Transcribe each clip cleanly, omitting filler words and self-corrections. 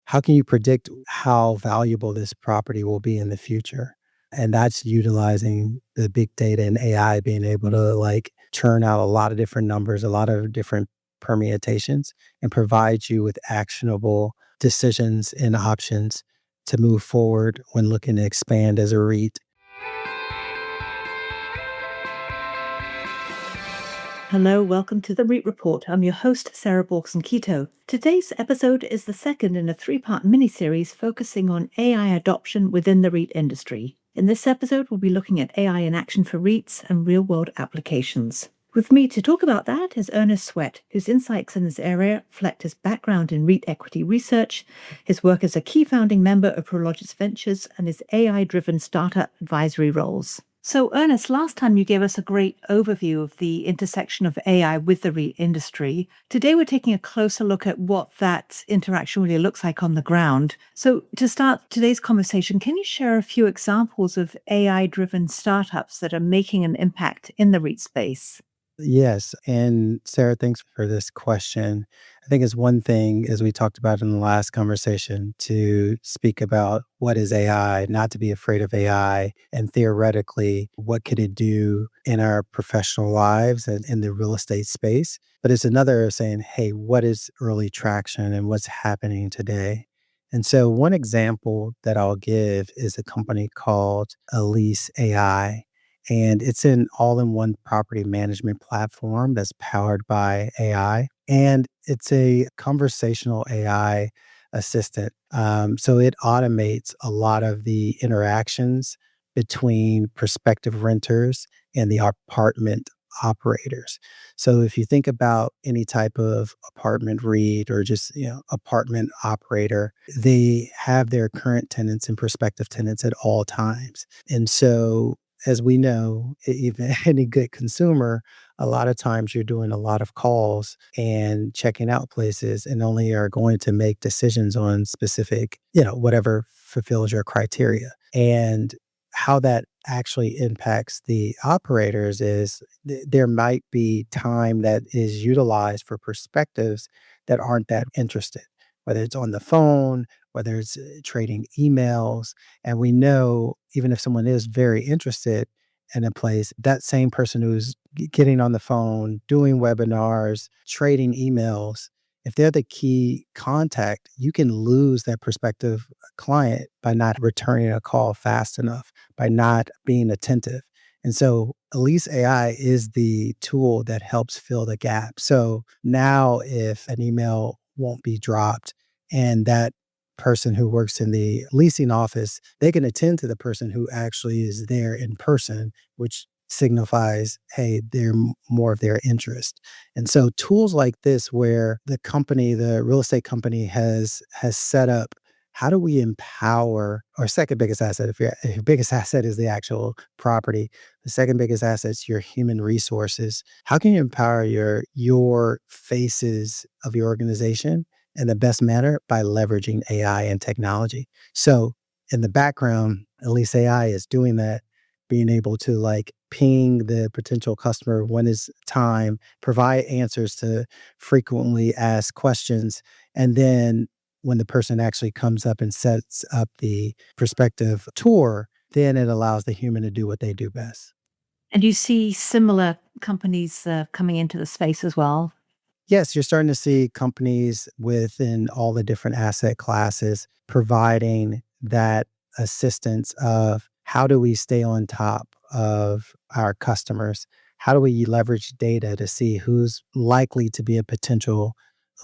how can you predict how valuable this property will be in the future? And that's utilizing the big data and AI being able to like churn out a lot of different numbers, a lot of different permutations, and provide you with actionable decisions and options to move forward when looking to expand as a REIT. Hello, welcome to the REIT Report. I'm your host, Sarah Borkson-Keto. Today's episode is the second in a three-part miniseries focusing on AI adoption within the REIT industry. In this episode, we'll be looking at AI in action for REITs and real-world applications. With me to talk about that is Earnest Sweat, whose insights in this area reflect his background in REIT equity research, his work as a key founding member of Prologis Ventures, and his AI-driven startup advisory roles. So, Ernest, last time you gave us a great overview of the intersection of AI with the REIT industry. Today, we're taking a closer look at what that interaction really looks like on the ground. So, to start today's conversation, can you share a few examples of AI-driven startups that are making an impact in the REIT space? Yes. And Sarah, thanks for this question. I think it's one thing, as we talked about in the last conversation, to speak about what is AI, not to be afraid of AI, and theoretically, what could it do in our professional lives and in the real estate space. But it's another saying, hey, what is early traction and what's happening today? And so one example that I'll give is a company called Elise AI. And it's an all-in-one property management platform that's powered by AI. And it's a conversational AI assistant. So it automates a lot of the interactions between prospective renters and the apartment operators. So if you think about any type of apartment REIT or just apartment operator, they have their current tenants and prospective tenants at all times. And so as we know, even any good consumer, a lot of times you're doing a lot of calls and checking out places and only are going to make decisions on specific, whatever fulfills your criteria. And how that actually impacts the operators is there might be time that is utilized for perspectives that aren't that interested, whether it's on the phone, whether it's trading emails. And we know even if someone is very interested in a place, that same person who's getting on the phone, doing webinars, trading emails, if they're the key contact, you can lose that prospective client by not returning a call fast enough, by not being attentive. And so Elise AI is the tool that helps fill the gap. So now if an email won't be dropped and that person who works in the leasing office, they can attend to the person who actually is there in person, which signifies, hey, they're more of their interest. And so tools like this, where the company, the real estate company has set up, how do we empower our second biggest asset? If your biggest asset is the actual property, the second biggest asset is your human resources. How can you empower your faces of your organization in the best manner? By leveraging AI and technology. So in the background, at least AI is doing that, being able to like ping the potential customer when it's time, provide answers to frequently asked questions, and then when the person actually comes up and sets up the prospective tour, then it allows the human to do what they do best. And you see similar companies coming into the space as well. Yes, you're starting to see companies within all the different asset classes providing that assistance of how do we stay on top of our customers? How do we leverage data to see who's likely to be a potential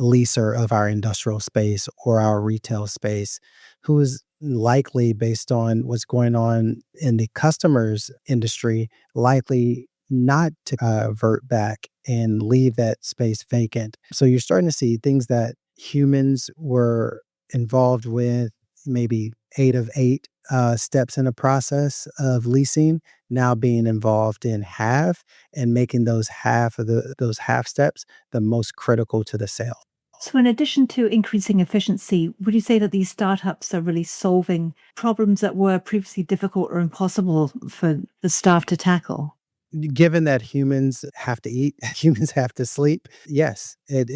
leaser of our industrial space or our retail space? Who is likely, based on what's going on in the customer's industry, likely not to vert back and leave that space vacant. So you're starting to see things that humans were involved with, maybe 8 of 8 steps in a process of leasing, now being involved in half and making those those half steps the most critical to the sale. So, in addition to increasing efficiency, would you say that these startups are really solving problems that were previously difficult or impossible for the staff to tackle? Given that humans have to eat, humans have to sleep. Yes, and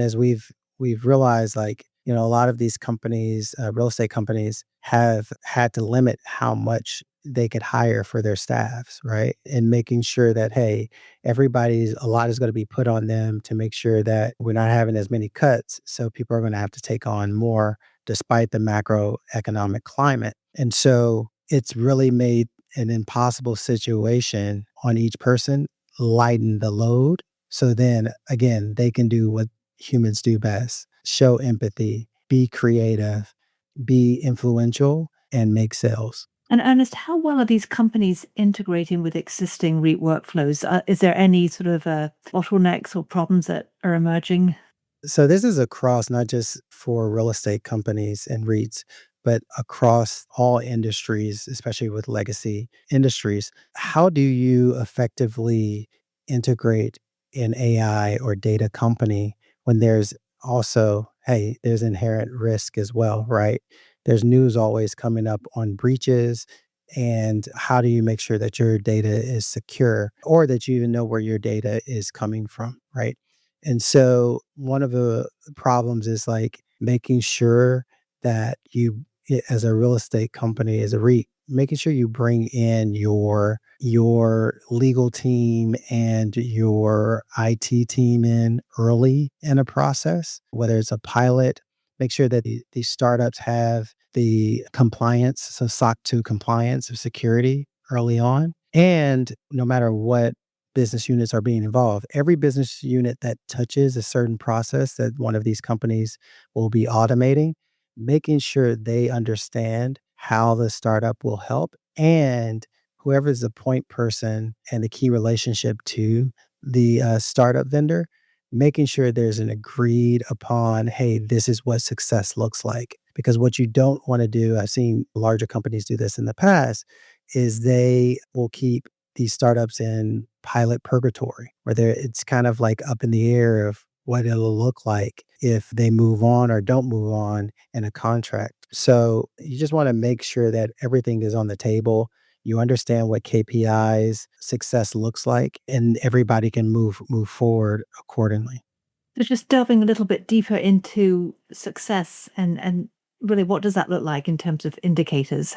as we've realized, like A lot of these companies, real estate companies, have had to limit how much they could hire for their staffs, right? And making sure that, hey, a lot is going to be put on them to make sure that we're not having as many cuts. So people are going to have to take on more despite the macroeconomic climate. And so it's really made an impossible situation on each person, lighten the load. So then again, they can do what humans do best: show empathy, be creative, be influential, and make sales. And Ernest, how well are these companies integrating with existing REIT workflows? Is there any sort of bottlenecks or problems that are emerging? So this is across not just for real estate companies and REITs, but across all industries, especially with legacy industries. How do you effectively integrate an AI or data company when there's also, hey, there's inherent risk as well, right? There's news always coming up on breaches. And how do you make sure that your data is secure or that you even know where your data is coming from, right? And so one of the problems is like making sure that as a real estate company, as a REIT, making sure you bring in your legal team and your IT team in early in a process, whether it's a pilot. Make sure that these startups have the compliance, so SOC 2 compliance of security early on. And no matter what business units are being involved. Every business unit that touches a certain process that one of these companies will be automating, making sure they understand how the startup will help, and whoever is the point person and the key relationship to the startup vendor, making sure there's an agreed upon, hey, this is what success looks like. Because what you don't want to do, I've seen larger companies do this in the past, is they will keep these startups in pilot purgatory, where it's kind of like up in the air of what it'll look like if they move on or don't move on in a contract. So you just want to make sure that everything is on the table. You understand what KPIs success looks like, and everybody can move forward accordingly. So just delving a little bit deeper into success and really what does that look like in terms of indicators?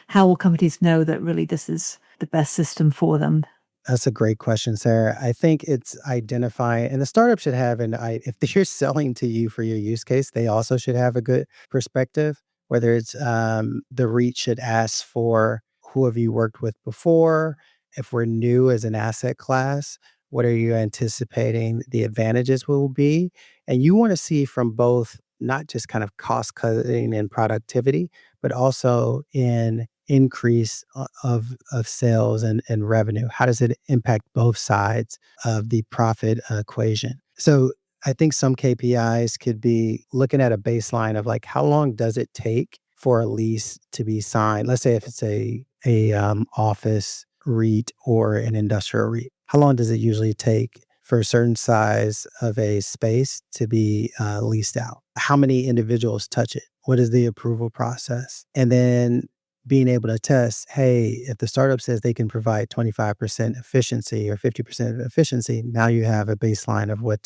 How will companies know that really this is the best system for them? That's a great question, Sarah. I think it's identifying, and the startup should have if they're selling to you for your use case, they also should have a good perspective. Whether it's the REIT should ask for who have you worked with before? If we're new as an asset class, what are you anticipating the advantages will be? And you want to see from both, not just kind of cost cutting and productivity, but also in increase of sales and revenue? How does it impact both sides of the profit equation? So I think some KPIs could be looking at a baseline of like how long does it take for a lease to be signed? Let's say if it's a office REIT or an industrial REIT, how long does it usually take for a certain size of a space to be leased out? How many individuals touch it? What is the approval process? And then being able to test, hey, if the startup says they can provide 25% efficiency or 50% efficiency, now you have a baseline of what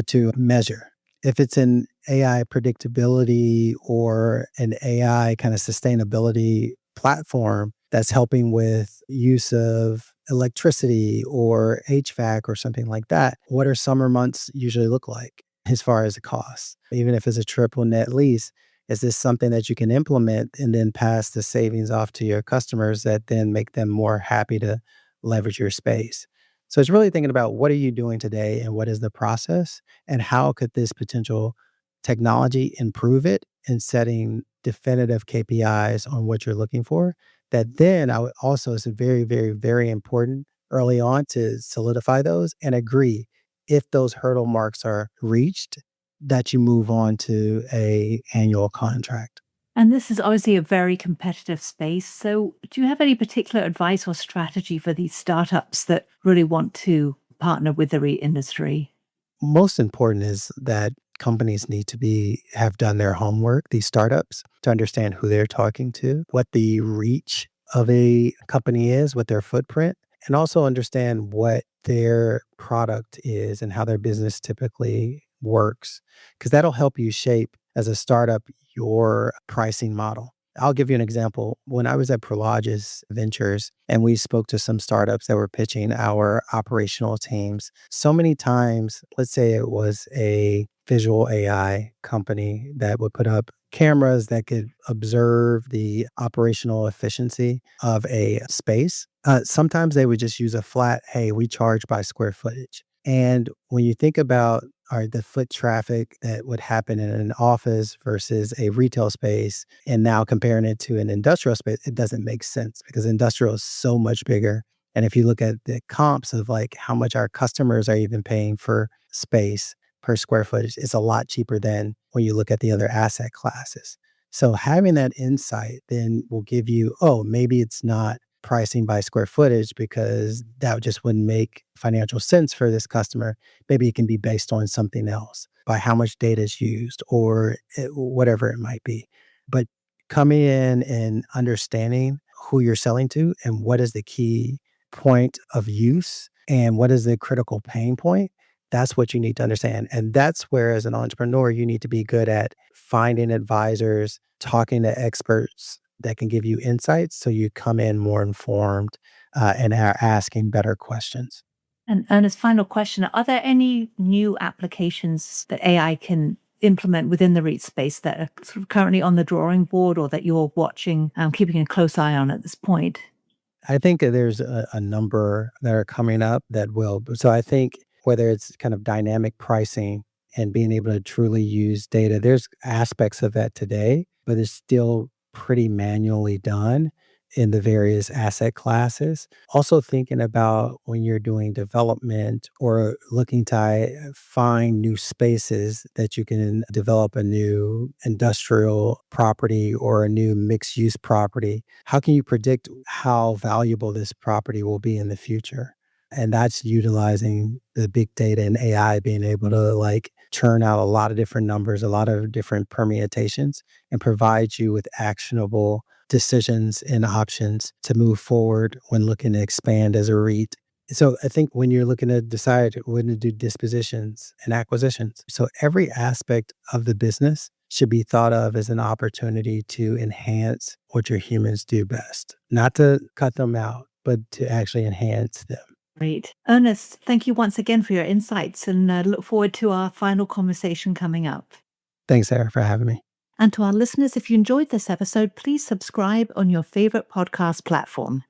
to measure. If it's an AI predictability or an AI kind of sustainability platform that's helping with use of electricity or HVAC or something like that, what are summer months usually look like as far as the cost? Even if it's a triple net lease, is this something that you can implement and then pass the savings off to your customers that then make them more happy to leverage your space? So it's really thinking about what are you doing today and what is the process and how could this potential technology improve it, and setting definitive KPIs on what you're looking for. That then I would also is very, very, very important early on to solidify those and agree if those hurdle marks are reached, that you move on to a annual contract. And this is obviously a very competitive space. So, do you have any particular advice or strategy for these startups that really want to partner with the REIT industry? Most important is that companies need to have done their homework, these startups, to understand who they're talking to, what the reach of a company is, what their footprint, and also understand what their product is and how their business typically works. Because that'll help you shape as a startup your pricing model. I'll give you an example. When I was at Prologis Ventures and we spoke to some startups that were pitching our operational teams, so many times, let's say it was a visual AI company that would put up cameras that could observe the operational efficiency of a space. Sometimes they would just use a flat, hey, we charge by square footage. And when you think about the foot traffic that would happen in an office versus a retail space, and now comparing it to an industrial space, it doesn't make sense because industrial is so much bigger. And if you look at the comps of like how much our customers are even paying for space per square footage, it's a lot cheaper than when you look at the other asset classes. So having that insight then will give you, oh, maybe it's not pricing by square footage because that just wouldn't make financial sense for this customer. Maybe it can be based on something else, by how much data is used or whatever it might be. But coming in and understanding who you're selling to and what is the key point of use and what is the critical pain point, that's what you need to understand. And that's where, as an entrepreneur, you need to be good at finding advisors, talking to experts that can give you insights so you come in more informed and are asking better questions. And Ernest, final question. Are there any new applications that AI can implement within the REIT space that are sort of currently on the drawing board or that you're watching and keeping a close eye on at this point? I think that there's a number that are coming up that will. So I think whether it's kind of dynamic pricing and being able to truly use data, there's aspects of that today, but it's still pretty manually done in the various asset classes. Also thinking about when you're doing development or looking to find new spaces that you can develop a new industrial property or a new mixed use property. How can you predict how valuable this property will be in the future? And that's utilizing the big data and AI being able to like churn out a lot of different numbers, a lot of different permutations, and provide you with actionable decisions and options to move forward when looking to expand as a REIT. So I think when you're looking to decide when to do dispositions and acquisitions, so every aspect of the business should be thought of as an opportunity to enhance what your humans do best, not to cut them out, but to actually enhance them. Great. Ernest, thank you once again for your insights and look forward to our final conversation coming up. Thanks, Sarah, for having me. And to our listeners, if you enjoyed this episode, please subscribe on your favorite podcast platform.